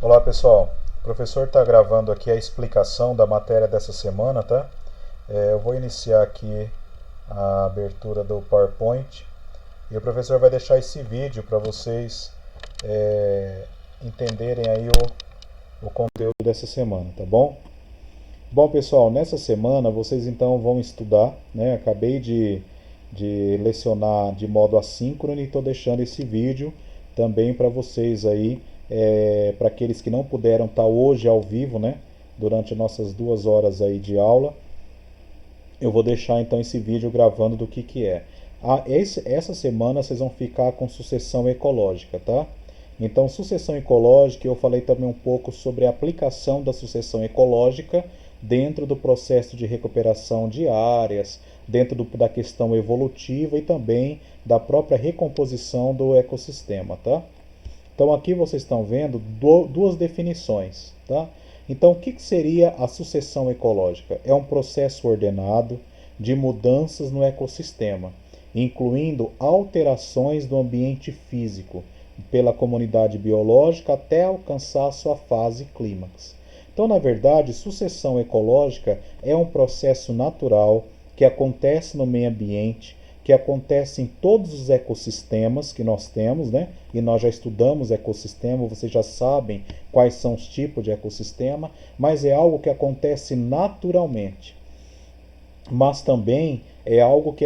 Olá pessoal, o professor está gravando aqui a explicação da matéria dessa semana, tá? Eu vou iniciar aqui a abertura do PowerPoint e o professor vai deixar esse vídeo para vocês entenderem aí o conteúdo dessa semana, tá bom? Bom pessoal, nessa semana vocês então vão estudar, né? Acabei de lecionar de modo assíncrono e estou deixando esse vídeo também para vocês aí, para aqueles que não puderam estar hoje ao vivo, né? Durante nossas 2 horas aí de aula, eu vou deixar então esse vídeo gravando do que é. Essa semana vocês vão ficar com sucessão ecológica, tá? Então, sucessão ecológica, eu falei também um pouco sobre a aplicação da sucessão ecológica dentro do processo de recuperação de áreas, da questão evolutiva e também da própria recomposição do ecossistema, tá? Então aqui vocês estão vendo duas definições, tá? Então o que seria a sucessão ecológica? É um processo ordenado de mudanças no ecossistema, incluindo alterações do ambiente físico pela comunidade biológica até alcançar sua fase clímax. Então, na verdade, sucessão ecológica é um processo natural que acontece no meio ambiente, que acontece em todos os ecossistemas que nós temos, né? E nós já estudamos ecossistema, vocês já sabem quais são os tipos de ecossistema, mas é algo que acontece naturalmente. Mas também é algo que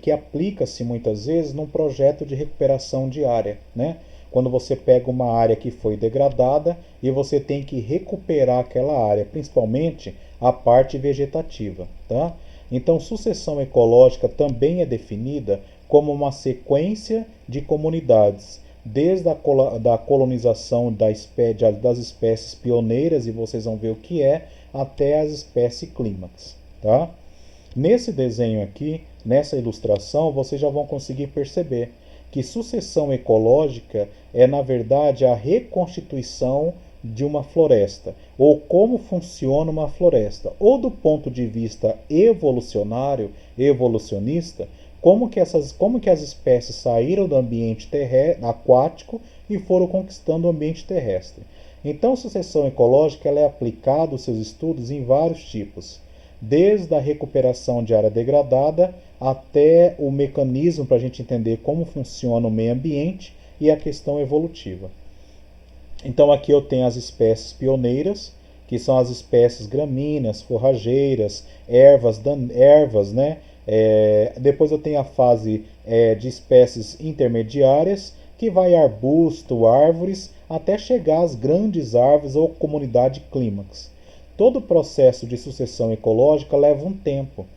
que aplica-se muitas vezes num projeto de recuperação de área, né? Quando você pega uma área que foi degradada e você tem que recuperar aquela área, principalmente a parte vegetativa, tá? Então, sucessão ecológica também é definida como uma sequência de comunidades, desde da colonização das espécies pioneiras, e vocês vão ver o que é, até as espécies clímax, tá? Nesse desenho aqui, nessa ilustração, vocês já vão conseguir perceber que sucessão ecológica é, na verdade, a reconstituição de uma floresta, ou como funciona uma floresta, ou do ponto de vista evolucionista, como que as espécies saíram do ambiente aquático e foram conquistando o ambiente terrestre. Então, sucessão ecológica ela é aplicada aos seus estudos em vários tipos, desde a recuperação de área degradada até o mecanismo para a gente entender como funciona o meio ambiente e a questão evolutiva. Então aqui eu tenho as espécies pioneiras, que são as espécies gramíneas, forrageiras, ervas, né? Depois eu tenho a fase de espécies intermediárias, que vai arbusto, árvores, até chegar às grandes árvores ou comunidade clímax. Todo o processo de sucessão ecológica leva um tempo.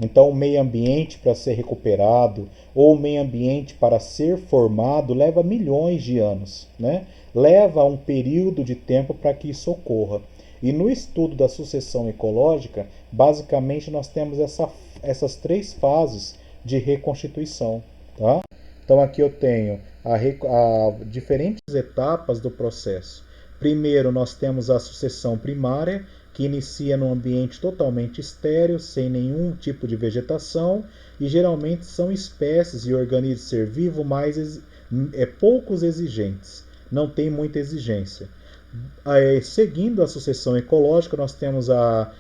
Então, o meio ambiente para ser recuperado ou o meio ambiente para ser formado leva milhões de anos, né? Leva um período de tempo para que isso ocorra. E no estudo da sucessão ecológica, basicamente nós temos essas 3 fases de reconstituição, tá? Então aqui eu tenho diferentes etapas do processo. Primeiro nós temos a sucessão primária, que inicia num ambiente totalmente estéril, sem nenhum tipo de vegetação, e geralmente são espécies e organismos ser vivo poucos exigentes, não tem muita exigência. Seguindo a sucessão ecológica, nós temos a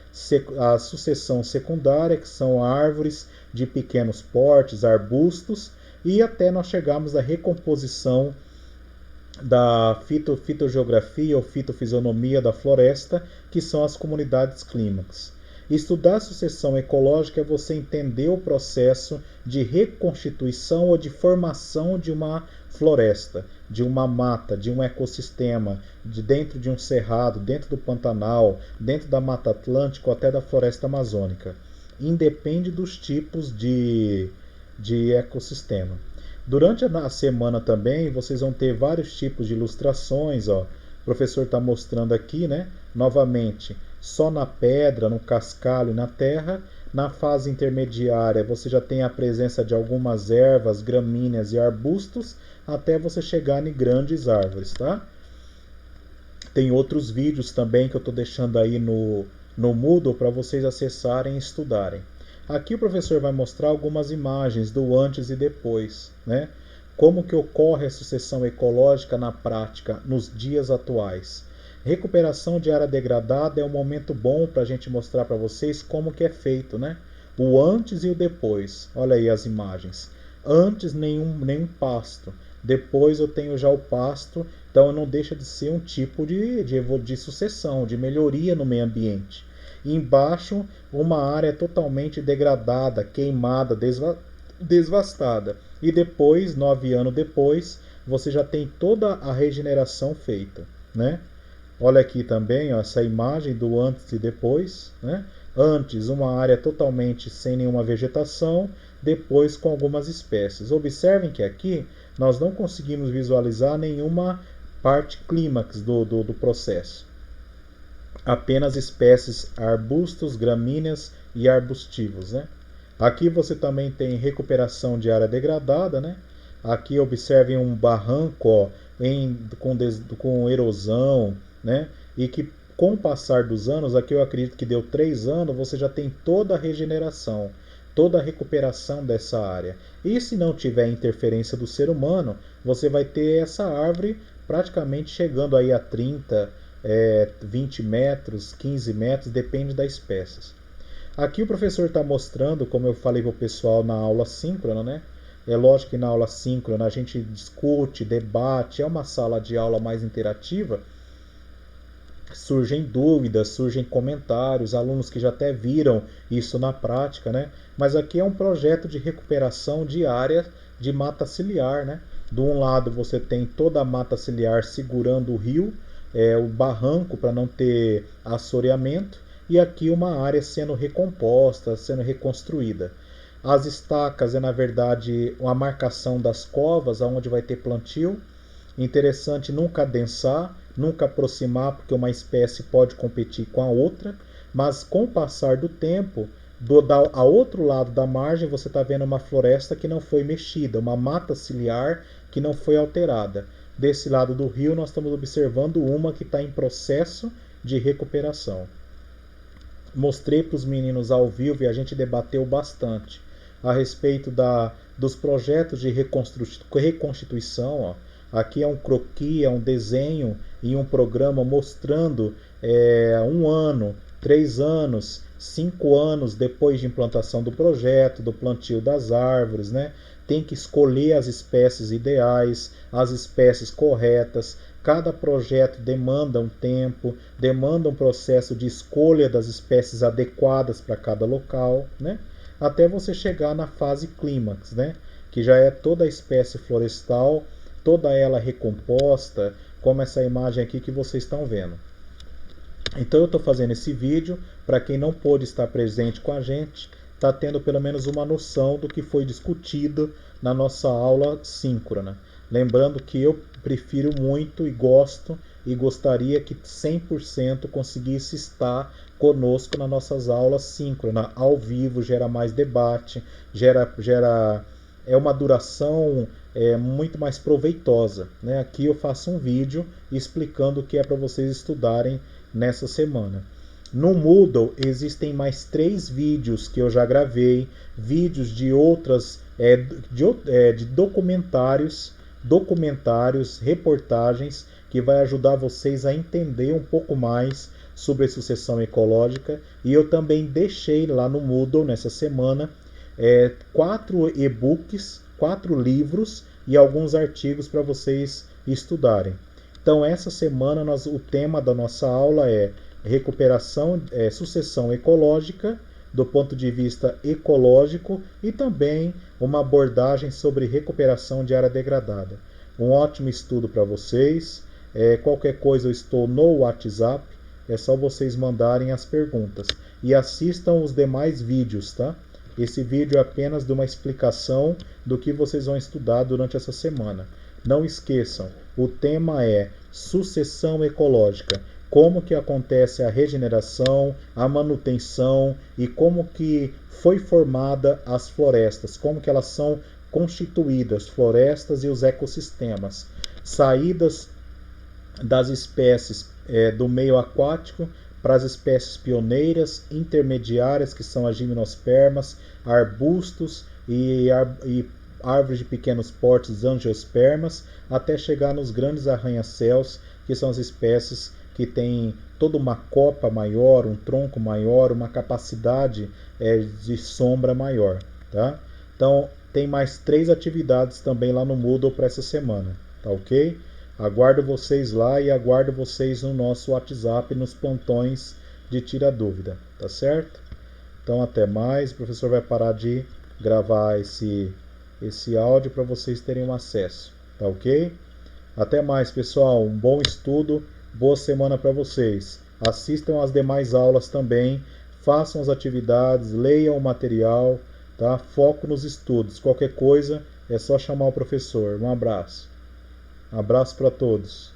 sucessão secundária, que são árvores de pequenos portes, arbustos, e até nós chegarmos à recomposição da fitogeografia ou fitofisionomia da floresta, que são as comunidades clímax. Estudar a sucessão ecológica é você entender o processo de reconstituição ou de formação de uma floresta, de uma mata, de um ecossistema, dentro de um cerrado, dentro do Pantanal, dentro da Mata Atlântica ou até da floresta amazônica. Independe dos tipos de ecossistema. Durante a semana também vocês vão ter vários tipos de ilustrações, ó. O professor está mostrando aqui, né? Novamente, só na pedra, no cascalho e na terra. Na fase intermediária você já tem a presença de algumas ervas, gramíneas e arbustos, até você chegar em grandes árvores, tá? Tem outros vídeos também que eu estou deixando aí no Moodle para vocês acessarem e estudarem. Aqui o professor vai mostrar algumas imagens do antes e depois, né? Como que ocorre a sucessão ecológica na prática, nos dias atuais? Recuperação de área degradada é um momento bom para a gente mostrar para vocês como que é feito, né? O antes e o depois. Olha aí as imagens. Antes nenhum pasto. Depois eu tenho já o pasto. Então não deixa de ser um tipo de sucessão, de melhoria no meio ambiente. E embaixo, uma área totalmente degradada, queimada, devastada. E depois, 9 anos depois, você já tem toda a regeneração feita, né? Olha aqui também ó, essa imagem do antes e depois, né? Antes, uma área totalmente sem nenhuma vegetação, depois com algumas espécies. Observem que aqui nós não conseguimos visualizar nenhuma parte clímax do processo. Apenas espécies arbustos, gramíneas e arbustivos, né? Aqui você também tem recuperação de área degradada, né? Aqui observem um barranco ó, com erosão, né? E que com o passar dos anos, aqui eu acredito que deu 3 anos, você já tem toda a regeneração, toda a recuperação dessa área. E se não tiver interferência do ser humano, você vai ter essa árvore praticamente chegando aí a 30, 20 metros, 15 metros, depende da espécie. Aqui o professor está mostrando, como eu falei para o pessoal na aula síncrona, né? É lógico que na aula síncrona a gente discute, debate, é uma sala de aula mais interativa. Surgem dúvidas, surgem comentários, alunos que já até viram isso na prática, né? Mas aqui é um projeto de recuperação de área de mata ciliar, né? De um lado você tem toda a mata ciliar segurando o rio, o barranco para não ter assoreamento, e aqui uma área sendo recomposta, sendo reconstruída. As estacas é na verdade a marcação das covas, onde vai ter plantio. Interessante nunca adensar, nunca aproximar, porque uma espécie pode competir com a outra, mas com o passar do tempo, ao outro lado da margem, você está vendo uma floresta que não foi mexida, uma mata ciliar que não foi alterada. Desse lado do rio, nós estamos observando uma que está em processo de recuperação. Mostrei para os meninos ao vivo e a gente debateu bastante a respeito dos projetos de reconstituição. Ó. Aqui é um croquis, é um desenho e um programa mostrando 1 ano, 3 anos, 5 anos depois de implantação do projeto, do plantio das árvores, né? Tem que escolher as espécies ideais, as espécies corretas. Cada projeto demanda um tempo, demanda um processo de escolha das espécies adequadas para cada local, né? Até você chegar na fase clímax, né? Que já é toda a espécie florestal, toda ela recomposta, como essa imagem aqui que vocês estão vendo. Então eu estou fazendo esse vídeo para quem não pôde estar presente com a gente, está tendo pelo menos uma noção do que foi discutido na nossa aula síncrona. Lembrando que eu prefiro muito e gosto e gostaria que 100% conseguisse estar conosco nas nossas aulas síncronas, ao vivo, gera mais debate, é uma duração muito mais proveitosa, né? Aqui eu faço um vídeo explicando o que é para vocês estudarem nessa semana. No Moodle existem mais 3 vídeos que eu já gravei, vídeos de outras de documentários, reportagens que vai ajudar vocês a entender um pouco mais sobre a sucessão ecológica. E eu também deixei lá no Moodle nessa semana 4 e-books, 4 livros e alguns artigos para vocês estudarem. Então essa semana o tema da nossa aula é sucessão ecológica do ponto de vista ecológico e também uma abordagem sobre recuperação de área degradada. Um ótimo estudo para vocês. Qualquer coisa eu estou no WhatsApp, é só vocês mandarem as perguntas. E assistam os demais vídeos, tá? Esse vídeo é apenas de uma explicação do que vocês vão estudar durante essa semana. Não esqueçam, o tema é sucessão ecológica. Como que acontece a regeneração, a manutenção e como que foi formada as florestas, como que elas são constituídas, florestas e os ecossistemas. Saídas das espécies do meio aquático para as espécies pioneiras, intermediárias, que são as gimnospermas, arbustos e árvores de pequenos portes, angiospermas, até chegar nos grandes arranha-céus, que são as espécies que têm toda uma copa maior, um tronco maior, uma capacidade de sombra maior. Tá? Então, tem mais 3 atividades também lá no Moodle para essa semana. Tá ok? Aguardo vocês lá e aguardo vocês no nosso WhatsApp, nos plantões de Tira Dúvida. Tá certo? Então, até mais. O professor vai parar de gravar esse áudio para vocês terem um acesso. Tá ok? Até mais, pessoal. Um bom estudo. Boa semana para vocês. Assistam às demais aulas também. Façam as atividades, leiam o material. Tá? Foco nos estudos. Qualquer coisa é só chamar o professor. Um abraço. Um abraço para todos.